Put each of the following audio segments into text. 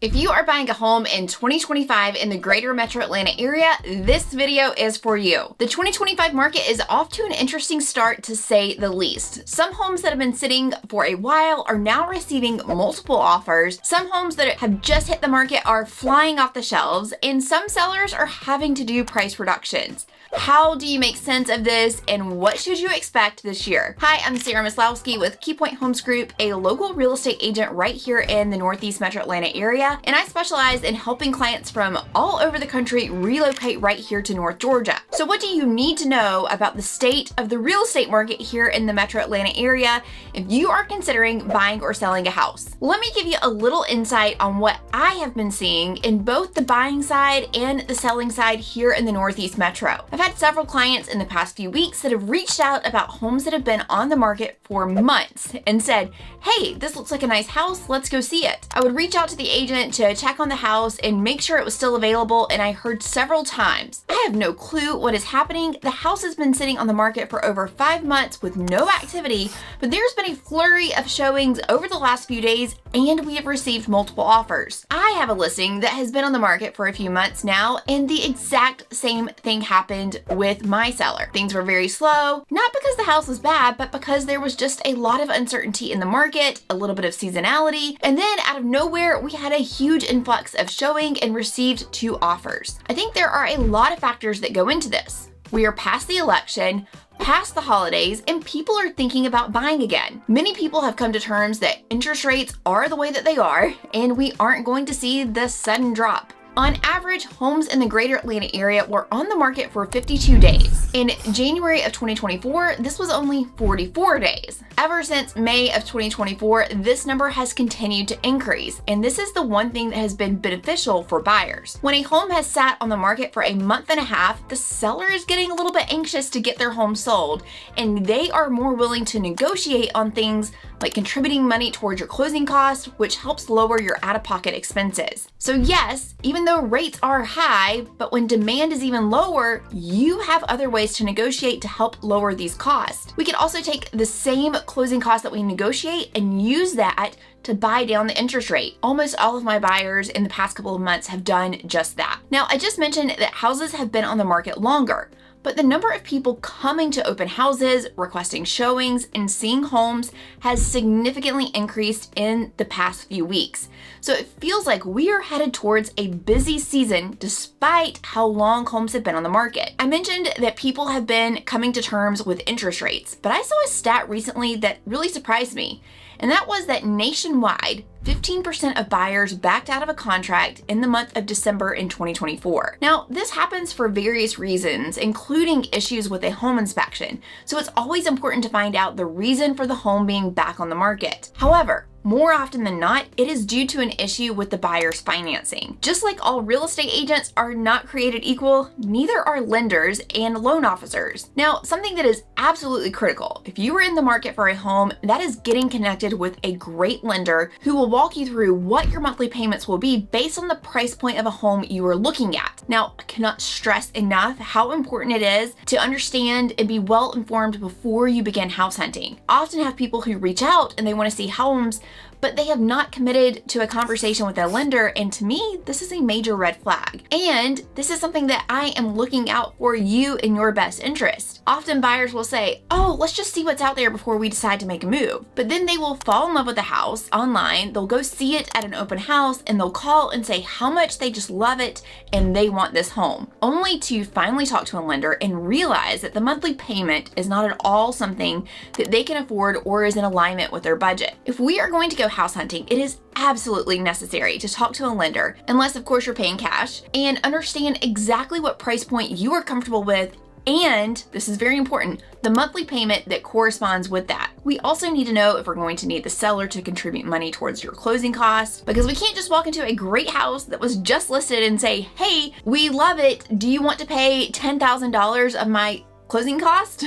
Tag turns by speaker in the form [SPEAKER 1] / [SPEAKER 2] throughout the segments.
[SPEAKER 1] If you are buying a home in 2025 in the greater metro Atlanta area, this video is for you. The 2025 market is off to an interesting start, to say the least. Some homes that have been sitting for a while are now receiving multiple offers. Some homes that have just hit the market are flying off the shelves, and some sellers are having to do price reductions. How do you make sense of this, and what should you expect this year? Hi, I'm Sarah Maslowski with KeyPoint Homes Group, a local real estate agent right here in the Northeast Metro Atlanta area, and I specialize in helping clients from all over the country relocate right here to North Georgia. So what do you need to know about the state of the real estate market here in the Metro Atlanta area if you are considering buying or selling a house? Let me give you a little insight on what I have been seeing in both the buying side and the selling side here in the Northeast Metro. I've had several clients in the past few weeks that have reached out about homes that have been on the market for months and said, hey, this looks like a nice house, let's go see it. I would reach out to the agent to check on the house and make sure it was still available, and I heard several times, I have no clue what is happening. The house has been sitting on the market for over 5 months with no activity, but there's been a flurry of showings over the last few days and we have received multiple offers. I have a listing that has been on the market for a few months now, and the exact same thing happened with my seller. Things were very slow, not because the house was bad, but because there was just a lot of uncertainty in the market, a little bit of seasonality, and then out of nowhere, we had a huge influx of showing and received 2 offers. I think there are a lot of factors that go into this. We are past the election, past the holidays, and people are thinking about buying again. Many people have come to terms that interest rates are the way that they are, and we aren't going to see the sudden drop. On average, homes in the greater Atlanta area were on the market for 52 days. In January of 2024, this was only 44 days. Ever since May of 2024, this number has continued to increase, and this is the one thing that has been beneficial for buyers. When a home has sat on the market for a month and a half, the seller is getting a little bit anxious to get their home sold, and they are more willing to negotiate on things like contributing money towards your closing costs, which helps lower your out-of-pocket expenses. So yes, even though rates are high, but when demand is even lower, you have other ways to negotiate to help lower these costs. We can also take the same closing costs that we negotiate and use that to buy down the interest rate. Almost all of my buyers in the past couple of months have done just that. Now, I just mentioned that houses have been on the market longer, but the number of people coming to open houses, requesting showings, and seeing homes has significantly increased in the past few weeks. So it feels like we are headed towards a busy season despite how long homes have been on the market. I mentioned that people have been coming to terms with interest rates, but I saw a stat recently that really surprised me, and that was that nationwide, 15% of buyers backed out of a contract in the month of December in 2024. Now, this happens for various reasons, including issues with a home inspection, so it's always important to find out the reason for the home being back on the market. However, more often than not, it is due to an issue with the buyer's financing. Just like all real estate agents are not created equal, neither are lenders and loan officers. Now, something that is absolutely critical, if you are in the market for a home, that is getting connected with a great lender who will walk you through what your monthly payments will be based on the price point of a home you are looking at. Now, I cannot stress enough how important it is to understand and be well informed before you begin house hunting. I often have people who reach out and they want to see homes, but they have not committed to a conversation with a lender, and to me, this is a major red flag. And this is something that I am looking out for you in your best interest. Often buyers will say, oh, let's just see what's out there before we decide to make a move. But then they will fall in love with the house online, they'll go see it at an open house, and they'll call and say how much they just love it and they want this home, only to finally talk to a lender and realize that the monthly payment is not at all something that they can afford or is in alignment with their budget. If we are going to go house hunting, it is absolutely necessary to talk to a lender, unless of course you're paying cash, and understand exactly what price point you are comfortable with, and this is very important, the monthly payment that corresponds with that. We also need to know if we're going to need the seller to contribute money towards your closing costs, because we can't just walk into a great house that was just listed and say, hey, we love it, do you want to pay $10,000 of my closing cost?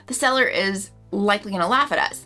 [SPEAKER 1] The seller is likely going to laugh at us.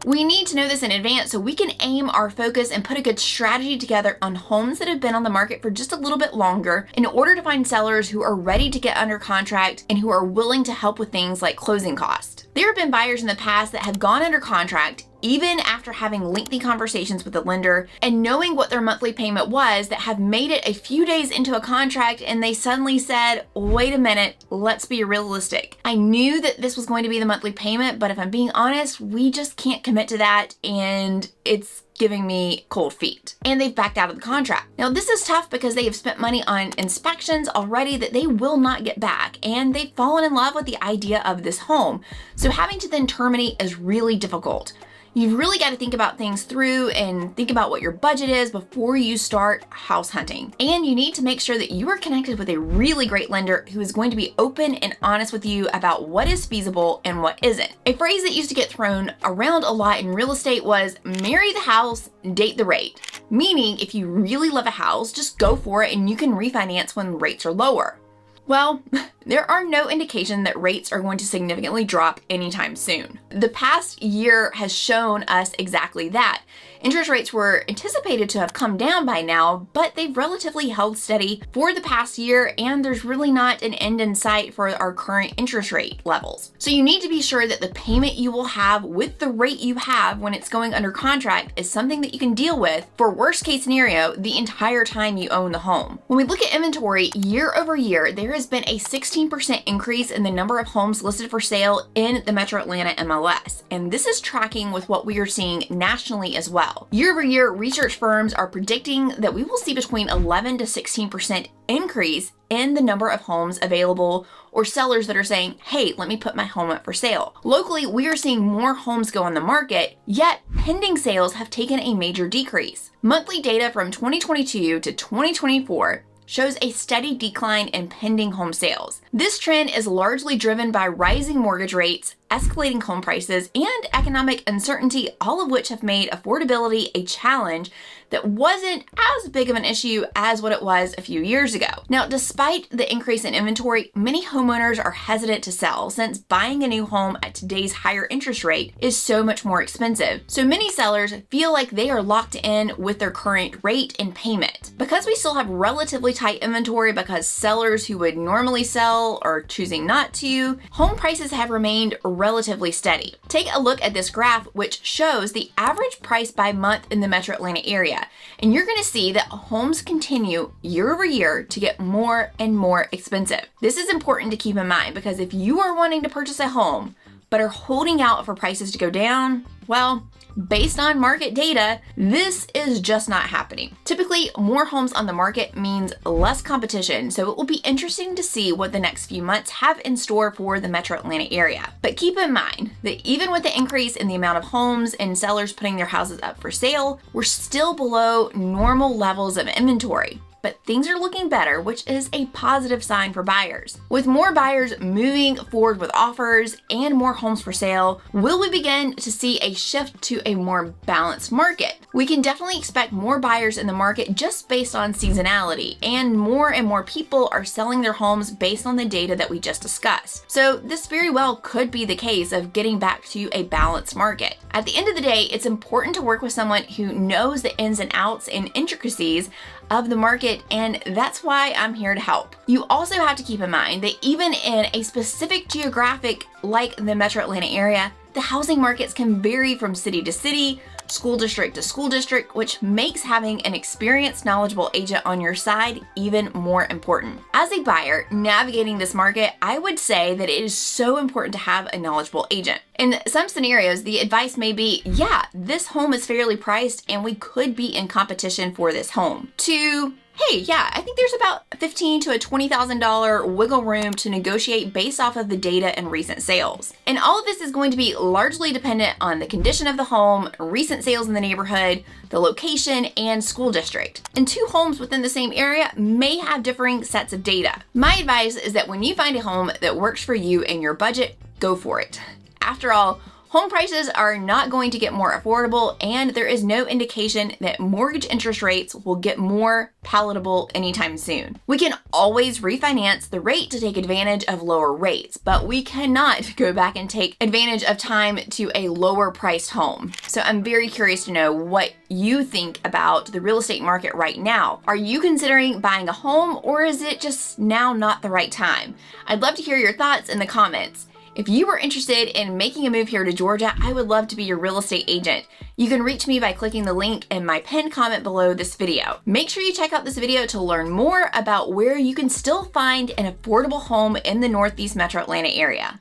[SPEAKER 1] We need to know this in advance so we can aim our focus and put a good strategy together on homes that have been on the market for just a little bit longer in order to find sellers who are ready to get under contract and who are willing to help with things like closing costs. There have been buyers in the past that have gone under contract even after having lengthy conversations with the lender and knowing what their monthly payment was, that have made it a few days into a contract and they suddenly said, wait a minute, let's be realistic. I knew that this was going to be the monthly payment, but if I'm being honest, we just can't commit to that, and it's giving me cold feet. And they've backed out of the contract. Now, this is tough because they have spent money on inspections already that they will not get back, and they've fallen in love with the idea of this home. So having to then terminate is really difficult. You've really got to think about things through and think about what your budget is before you start house hunting. And you need to make sure that you are connected with a really great lender who is going to be open and honest with you about what is feasible and what isn't. A phrase that used to get thrown around a lot in real estate was marry the house, date the rate. Meaning, if you really love a house, just go for it and you can refinance when rates are lower. Well, there are no indication that rates are going to significantly drop anytime soon. The past year has shown us exactly that. Interest rates were anticipated to have come down by now, but they've relatively held steady for the past year, and there's really not an end in sight for our current interest rate levels. So you need to be sure that the payment you will have with the rate you have when it's going under contract is something that you can deal with for worst case scenario the entire time you own the home. When we look at inventory year over year, there has been a 16% increase in the number of homes listed for sale in the Metro Atlanta MLS, and this is tracking with what we are seeing nationally as well. Year over year, research firms are predicting that we will see between 11 to 16% increase in the number of homes available, or sellers that are saying, hey, let me put my home up for sale. Locally, we are seeing more homes go on the market, yet pending sales have taken a major decrease. Monthly data from 2022 to 2024 shows a steady decline in pending home sales. This trend is largely driven by rising mortgage rates, escalating home prices, and economic uncertainty, all of which have made affordability a challenge that wasn't as big of an issue as what it was a few years ago. Now, despite the increase in inventory, many homeowners are hesitant to sell since buying a new home at today's higher interest rate is so much more expensive. So many sellers feel like they are locked in with their current rate and payment. Because we still have relatively tight inventory because sellers who would normally sell are choosing not to, home prices have remained relatively steady. Take a look at this graph, which shows the average price by month in the Metro Atlanta area. And you're going to see that homes continue year over year to get more and more expensive. This is important to keep in mind because if you are wanting to purchase a home but are holding out for prices to go down, well, based on market data, this is just not happening. Typically, more homes on the market means less competition, so it will be interesting to see what the next few months have in store for the Metro Atlanta area. But keep in mind that even with the increase in the amount of homes and sellers putting their houses up for sale, we're still below normal levels of inventory. But things are looking better, which is a positive sign for buyers. With more buyers moving forward with offers and more homes for sale, will we begin to see a shift to a more balanced market? We can definitely expect more buyers in the market just based on seasonality, and more people are selling their homes based on the data that we just discussed. So this very well could be the case of getting back to a balanced market. At the end of the day, it's important to work with someone who knows the ins and outs and intricacies of the market, and that's why I'm here to help. You also have to keep in mind that even in a specific geographic like the Metro Atlanta area, the housing markets can vary from city to city, school district to school district, which makes having an experienced, knowledgeable agent on your side even more important. As a buyer navigating this market, I would say that it is so important to have a knowledgeable agent. In some scenarios, the advice may be, yeah, this home is fairly priced and we could be in competition for this home, to, hey, yeah, I think there's about $15,000 to $20,000 wiggle room to negotiate based off of the data and recent sales. And all of this is going to be largely dependent on the condition of the home, recent sales in the neighborhood, the location, and school district. And two homes within the same area may have differing sets of data. My advice is that when you find a home that works for you and your budget, go for it. After all, home prices are not going to get more affordable, and there is no indication that mortgage interest rates will get more palatable anytime soon. We can always refinance the rate to take advantage of lower rates, but we cannot go back and take advantage of time to a lower priced home. So I'm very curious to know what you think about the real estate market right now. Are you considering buying a home, or is it just now not the right time? I'd love to hear your thoughts in the comments. If you are interested in making a move here to Georgia, I would love to be your real estate agent. You can reach me by clicking the link in my pinned comment below this video. Make sure you check out this video to learn more about where you can still find an affordable home in the Northeast Metro Atlanta area.